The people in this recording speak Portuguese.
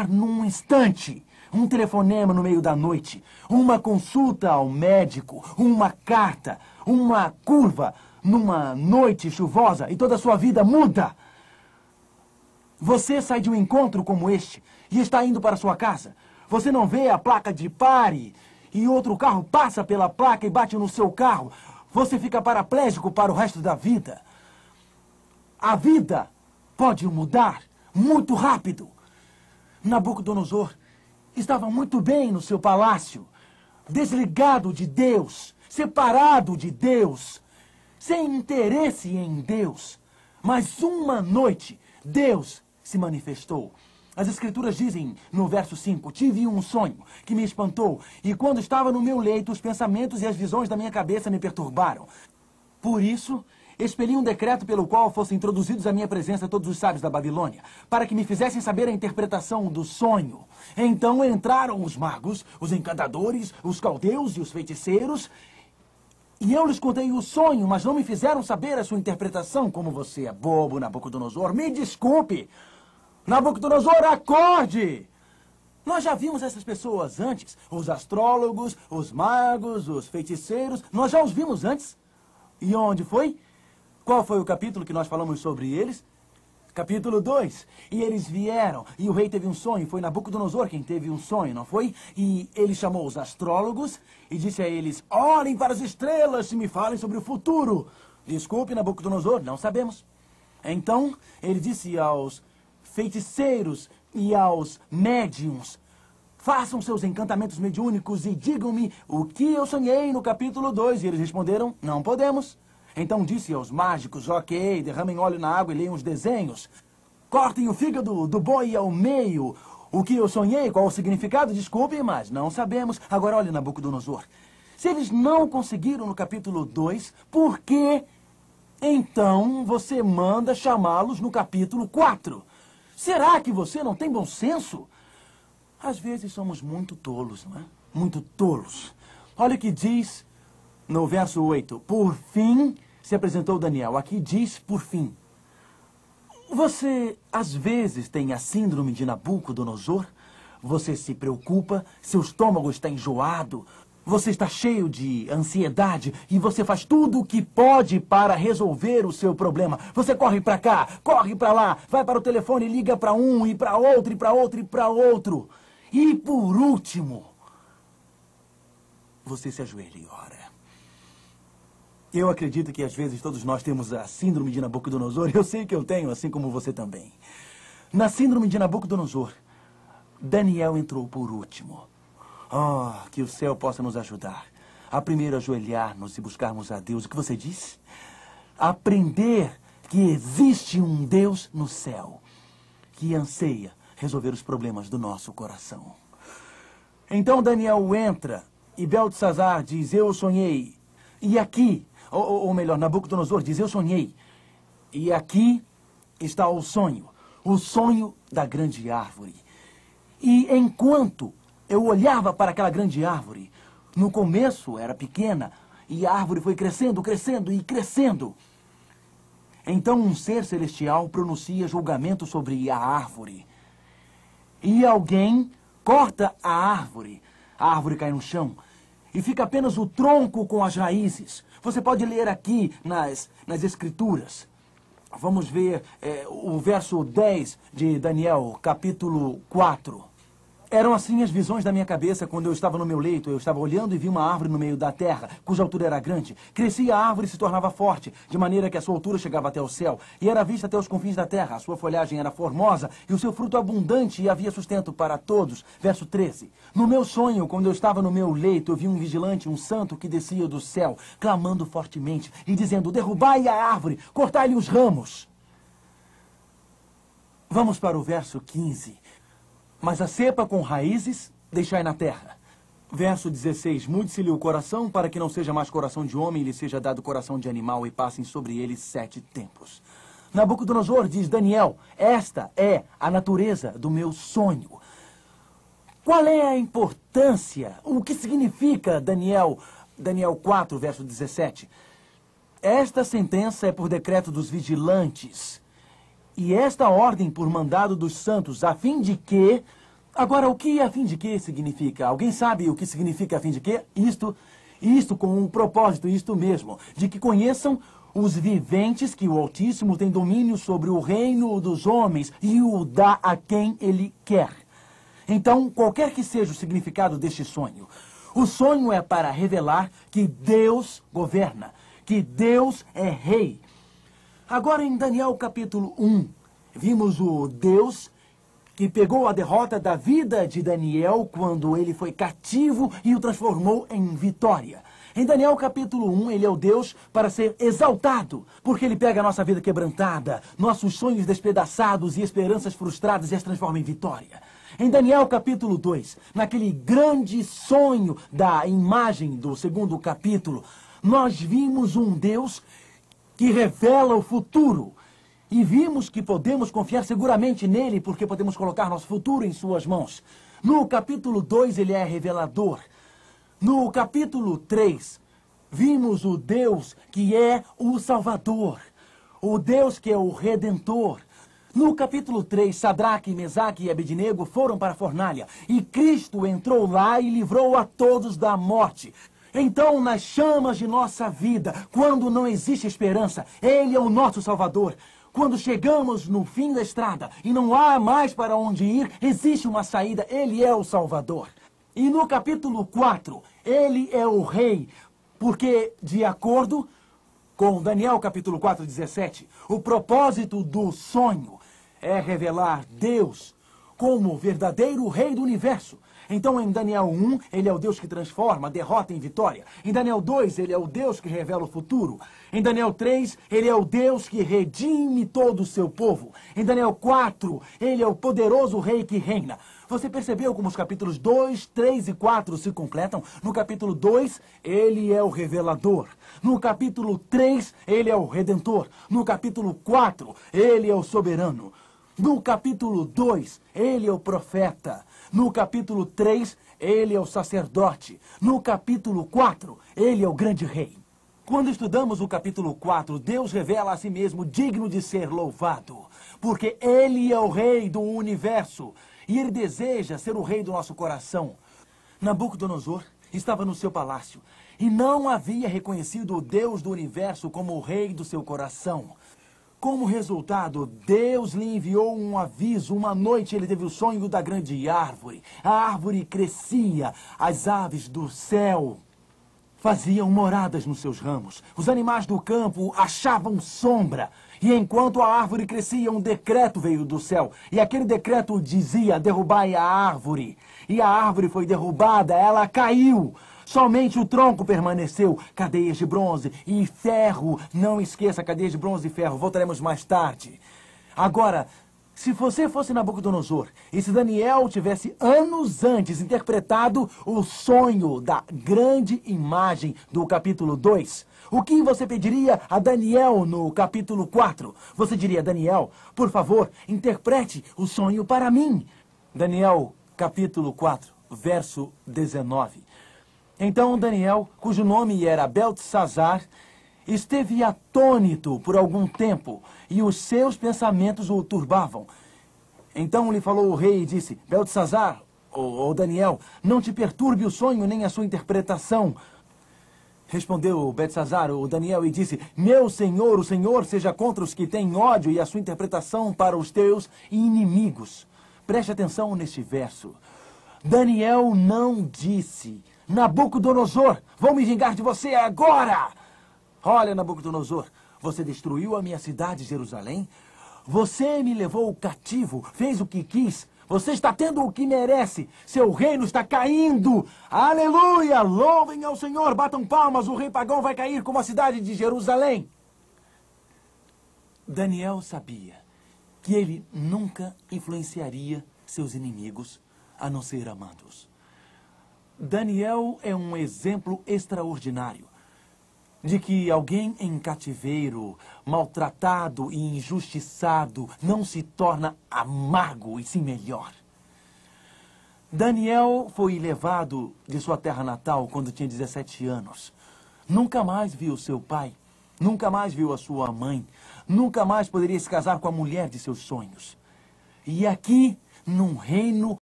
mudar num instante. Um telefonema no meio da noite, uma consulta ao médico, uma carta, uma curva numa noite chuvosa e toda a sua vida muda. Você sai de um encontro como este e está indo para sua casa. Você não vê a placa de pare e outro carro passa pela placa e bate no seu carro. Você fica paraplégico para o resto da vida. A vida pode mudar muito rápido. Nabucodonosor estava muito bem no seu palácio, desligado de Deus, separado de Deus, sem interesse em Deus. Mas uma noite, Deus se manifestou. As Escrituras dizem, no verso 5, tive um sonho que me espantou, e quando estava no meu leito, os pensamentos e as visões da minha cabeça me perturbaram. Por isso, expeli um decreto pelo qual fossem introduzidos à minha presença todos os sábios da Babilônia, para que me fizessem saber a interpretação do sonho. Então entraram os magos, os encantadores, os caldeus e os feiticeiros, e eu lhes contei o sonho, mas não me fizeram saber a sua interpretação. Como você é bobo, Nabucodonosor, me desculpe. Nabucodonosor, acorde! Nós já vimos essas pessoas antes, os astrólogos, os magos, os feiticeiros, nós já os vimos antes. E onde foi? Qual foi o capítulo que nós falamos sobre eles? Capítulo 2. E eles vieram, e o rei teve um sonho. Foi Nabucodonosor quem teve um sonho, não foi? E ele chamou os astrólogos e disse a eles, olhem para as estrelas e me falem sobre o futuro. Desculpe, Nabucodonosor, não sabemos. Então, ele disse aos feiticeiros e aos médiuns, façam seus encantamentos mediúnicos e digam-me o que eu sonhei no capítulo 2. E eles responderam, não podemos. Então disse aos mágicos, ok, derramem óleo na água e leiam os desenhos. Cortem o fígado do boi ao meio. O que eu sonhei, qual o significado, desculpe, mas não sabemos. Agora olhe, Nabucodonosor. Se eles não conseguiram no capítulo 2, por que então você manda chamá-los no capítulo 4? Será que você não tem bom senso? Às vezes somos muito tolos, não é? Muito tolos. Olha o que diz no verso 8. Por fim se apresentou Daniel. Aqui diz por fim. Você, às vezes, tem a síndrome de Nabucodonosor? Você se preocupa, seu estômago está enjoado, você está cheio de ansiedade e você faz tudo o que pode para resolver o seu problema. Você corre para cá, corre para lá, vai para o telefone e liga para um e para outro e para outro e para outro. E por último, você se ajoelha e ora. Eu acredito que às vezes todos nós temos a síndrome de Nabucodonosor. Eu sei que eu tenho, assim como você também. Na síndrome de Nabucodonosor, Daniel entrou por último. Oh, que o céu possa nos ajudar a primeiro ajoelhar-nos e buscarmos a Deus. O que você diz? Aprender que existe um Deus no céu que anseia resolver os problemas do nosso coração. Então Daniel entra e Beltesazar diz, eu sonhei. E aqui, ou melhor, Nabucodonosor diz, eu sonhei. E aqui está o sonho da grande árvore. E enquanto eu olhava para aquela grande árvore, no começo era pequena, e a árvore foi crescendo, crescendo e crescendo. Então um ser celestial pronuncia julgamento sobre a árvore. E alguém corta a árvore cai no chão, e fica apenas o tronco com as raízes. Você pode ler aqui nas Escrituras. Vamos ver o verso 10 de Daniel, capítulo 4. Eram assim as visões da minha cabeça quando eu estava no meu leito. Eu estava olhando e vi uma árvore no meio da terra, cuja altura era grande. Crescia a árvore e se tornava forte, de maneira que a sua altura chegava até o céu, e era vista até os confins da terra. A sua folhagem era formosa, e o seu fruto abundante, e havia sustento para todos. Verso 13. No meu sonho, quando eu estava no meu leito, eu vi um vigilante, um santo, que descia do céu, clamando fortemente, e dizendo, derrubai a árvore, cortai-lhe os ramos. Vamos para o verso 15. Mas a cepa com raízes, deixai na terra. Verso 16. Mude-se-lhe o coração, para que não seja mais coração de homem, e lhe seja dado coração de animal, e passem sobre ele 7 tempos. Nabucodonosor diz, Daniel, esta é a natureza do meu sonho. Qual é a importância? O que significa Daniel 4, verso 17? Esta sentença é por decreto dos vigilantes, e esta ordem por mandado dos santos, a fim de que Agora, o que a fim de que significa? Alguém sabe o que significa a fim de que? Isto com um propósito, isto mesmo, de que conheçam os viventes que o Altíssimo tem domínio sobre o reino dos homens e o dá a quem ele quer. Então, qualquer que seja o significado deste sonho, o sonho é para revelar que Deus governa, que Deus é rei. Agora, em Daniel capítulo 1, vimos o Deus que pegou a derrota da vida de Daniel quando ele foi cativo e o transformou em vitória. Em Daniel capítulo 1, ele é o Deus para ser exaltado, porque ele pega a nossa vida quebrantada, nossos sonhos despedaçados e esperanças frustradas e as transforma em vitória. Em Daniel capítulo 2, naquele grande sonho da imagem do segundo capítulo, nós vimos um Deus que revela o futuro. E vimos que podemos confiar seguramente nele, porque podemos colocar nosso futuro em suas mãos. No capítulo 2, ele é revelador. No capítulo 3, vimos o Deus que é o Salvador. O Deus que é o Redentor. No capítulo 3, Sadraque, Mesaque e Abednego foram para a fornalha. E Cristo entrou lá e livrou a todos da morte. Então, nas chamas de nossa vida, quando não existe esperança, ele é o nosso Salvador. Quando chegamos no fim da estrada e não há mais para onde ir, existe uma saída, ele é o Salvador. E no capítulo 4, ele é o rei, porque de acordo com Daniel capítulo 4, 17, o propósito do sonho é revelar Deus como verdadeiro rei do universo. Então, em Daniel 1, ele é o Deus que transforma, derrota em vitória. Em Daniel 2, ele é o Deus que revela o futuro. Em Daniel 3, ele é o Deus que redime todo o seu povo. Em Daniel 4, ele é o poderoso rei que reina. Você percebeu como os capítulos 2, 3 e 4 se completam? No capítulo 2, ele é o revelador. No capítulo 3, ele é o redentor. No capítulo 4, ele é o soberano. No capítulo 2, ele é o profeta. No capítulo 3, ele é o sacerdote. No capítulo 4, ele é o grande rei. Quando estudamos o capítulo 4, Deus revela a si mesmo digno de ser louvado, porque ele é o rei do universo e ele deseja ser o rei do nosso coração. Nabucodonosor estava no seu palácio e não havia reconhecido o Deus do universo como o rei do seu coração. Como resultado, Deus lhe enviou um aviso. Uma noite ele teve o sonho da grande árvore. A árvore crescia, as aves do céu faziam moradas nos seus ramos. Os animais do campo achavam sombra. E enquanto a árvore crescia, um decreto veio do céu. E aquele decreto dizia: derrubai a árvore. E a árvore foi derrubada, ela caiu. Somente o tronco permaneceu. Cadeias de bronze e ferro. Não esqueça, cadeias de bronze e ferro. Voltaremos mais tarde. Agora, se você fosse Nabucodonosor e se Daniel tivesse anos antes interpretado o sonho da grande imagem do capítulo 2, o que você pediria a Daniel no capítulo 4? Você diria: Daniel, por favor, interprete o sonho para mim. Daniel, capítulo 4, verso 19. Então Daniel, cujo nome era Beltesazar, esteve atônito por algum tempo, e os seus pensamentos o turbavam. Então lhe falou o rei e disse: Beltesazar, ou Daniel, não te perturbe o sonho nem a sua interpretação. Respondeu Beltesazar, o Daniel, e disse: meu senhor, o Senhor seja contra os que têm ódio e a sua interpretação para os teus inimigos. Preste atenção neste verso. Daniel não disse: Nabucodonosor, vou me vingar de você agora! Olha, Nabucodonosor, você destruiu a minha cidade, Jerusalém. Você me levou cativo, fez o que quis. Você está tendo o que merece. Seu reino está caindo. Aleluia! Louvem ao Senhor, batam palmas. O rei pagão vai cair como a cidade de Jerusalém. Daniel sabia que ele nunca influenciaria seus inimigos, a não ser amando-os. Daniel é um exemplo extraordinário de que alguém em cativeiro, maltratado e injustiçado, não se torna amargo e sim melhor. Daniel foi levado de sua terra natal quando tinha 17 anos. Nunca mais viu seu pai, nunca mais viu a sua mãe, nunca mais poderia se casar com a mulher de seus sonhos. E aqui, num reino